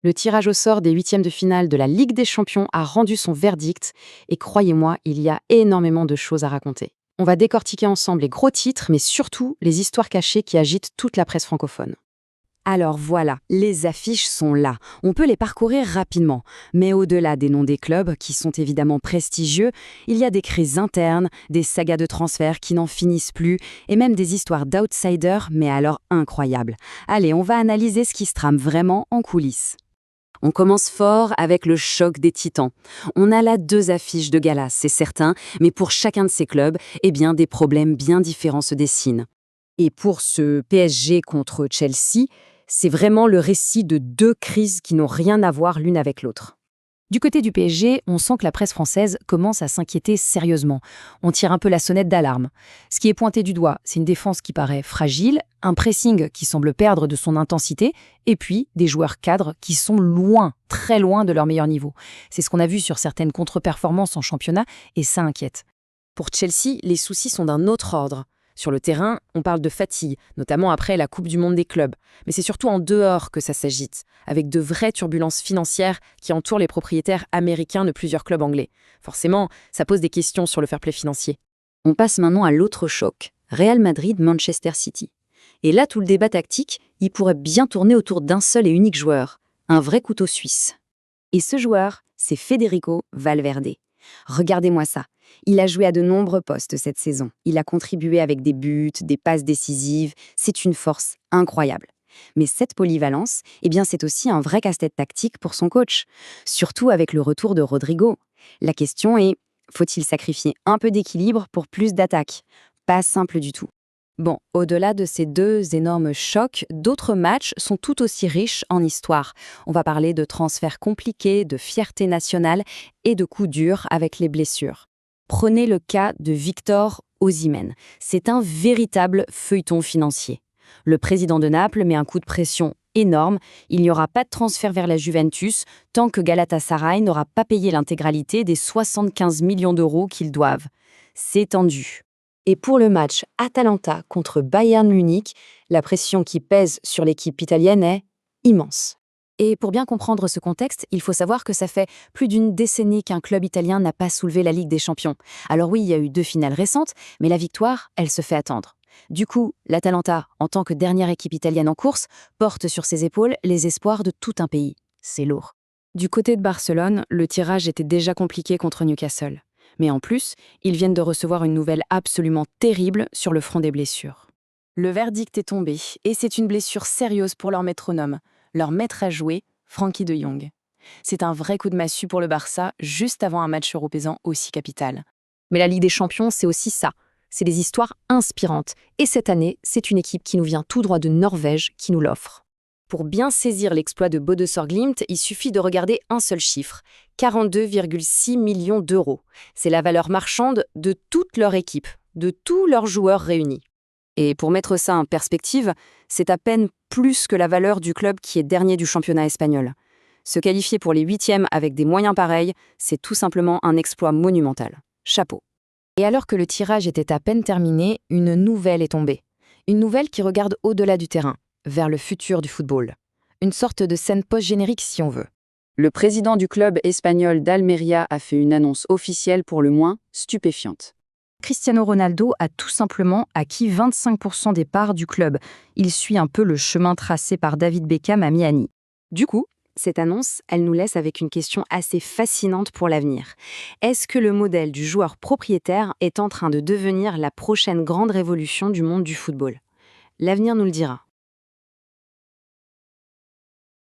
Le tirage au sort des huitièmes de finale de la Ligue des Champions a rendu son verdict et croyez-moi, il y a énormément de choses à raconter. On va décortiquer ensemble les gros titres, mais surtout les histoires cachées qui agitent toute la presse francophone. Alors voilà, les affiches sont là. On peut les parcourir rapidement. Mais au-delà des noms des clubs, qui sont évidemment prestigieux, il y a des crises internes, des sagas de transferts qui n'en finissent plus, et même des histoires d'outsiders, mais alors incroyables. Allez, on va analyser ce qui se trame vraiment en coulisses. On commence fort avec le choc des titans. On a là deux affiches de gala, c'est certain, mais pour chacun de ces clubs, eh bien, des problèmes bien différents se dessinent. Et pour ce PSG contre Chelsea, c'est vraiment le récit de deux crises qui n'ont rien à voir l'une avec l'autre. Du côté du PSG, on sent que la presse française commence à s'inquiéter sérieusement. On tire un peu la sonnette d'alarme. Ce qui est pointé du doigt, c'est une défense qui paraît fragile, un pressing qui semble perdre de son intensité, et puis des joueurs cadres qui sont loin, très loin de leur meilleur niveau. C'est ce qu'on a vu sur certaines contre-performances en championnat, et ça inquiète. Pour Chelsea, les soucis sont d'un autre ordre. Sur le terrain, on parle de fatigue, notamment après la Coupe du Monde des clubs. Mais c'est surtout en dehors que ça s'agite, avec de vraies turbulences financières qui entourent les propriétaires américains de plusieurs clubs anglais. Forcément, ça pose des questions sur le fair-play financier. On passe maintenant à l'autre choc, Real Madrid-Manchester City. Et là, tout le débat tactique, il pourrait bien tourner autour d'un seul et unique joueur, un vrai couteau suisse. Et ce joueur, c'est Federico Valverde. Regardez-moi ça. Il a joué à de nombreux postes cette saison. Il a contribué avec des buts, des passes décisives. C'est une force incroyable. Mais cette polyvalence, eh bien, c'est aussi un vrai casse-tête tactique pour son coach. Surtout avec le retour de Rodrigo. La question est, faut-il sacrifier un peu d'équilibre pour plus d'attaque? Pas simple du tout. Bon, au-delà de ces deux énormes chocs, d'autres matchs sont tout aussi riches en histoire. On va parler de transferts compliqués, de fierté nationale et de coups durs avec les blessures. Prenez le cas de Victor Osimhen. C'est un véritable feuilleton financier. Le président de Naples met un coup de pression énorme. Il n'y aura pas de transfert vers la Juventus tant que Galatasaray n'aura pas payé l'intégralité des 75 millions d'euros qu'ils doivent. C'est tendu. Et pour le match Atalanta contre Bayern Munich, la pression qui pèse sur l'équipe italienne est immense. Et pour bien comprendre ce contexte, il faut savoir que ça fait plus d'une décennie qu'un club italien n'a pas soulevé la Ligue des Champions. Alors oui, il y a eu 2 finales récentes, mais la victoire, elle se fait attendre. Du coup, l'Atalanta, en tant que dernière équipe italienne en course, porte sur ses épaules les espoirs de tout un pays. C'est lourd. Du côté de Barcelone, le tirage était déjà compliqué contre Newcastle. Mais en plus, ils viennent de recevoir une nouvelle absolument terrible sur le front des blessures. Le verdict est tombé, et c'est une blessure sérieuse pour leur métronome, leur maître à jouer, Frenkie de Jong. C'est un vrai coup de massue pour le Barça, juste avant un match européen aussi capital. Mais la Ligue des Champions, c'est aussi ça. C'est des histoires inspirantes. Et cette année, c'est une équipe qui nous vient tout droit de Norvège qui nous l'offre. Pour bien saisir l'exploit de Bodø Glimt, il suffit de regarder un seul chiffre, 42,6 millions d'euros. C'est la valeur marchande de toute leur équipe, de tous leurs joueurs réunis. Et pour mettre ça en perspective, c'est à peine plus que la valeur du club qui est dernier du championnat espagnol. Se qualifier pour les 8e avec des moyens pareils, c'est tout simplement un exploit monumental. Chapeau. Et alors que le tirage était à peine terminé, une nouvelle est tombée. Une nouvelle qui regarde au-delà du terrain, vers le futur du football. Une sorte de scène post-générique si on veut. Le président du club espagnol d'Almeria a fait une annonce officielle pour le moins stupéfiante. Cristiano Ronaldo a tout simplement acquis 25% des parts du club. Il suit un peu le chemin tracé par David Beckham à Miami. Du coup, cette annonce, elle nous laisse avec une question assez fascinante pour l'avenir. Est-ce que le modèle du joueur propriétaire est en train de devenir la prochaine grande révolution du monde du football? L'avenir nous le dira.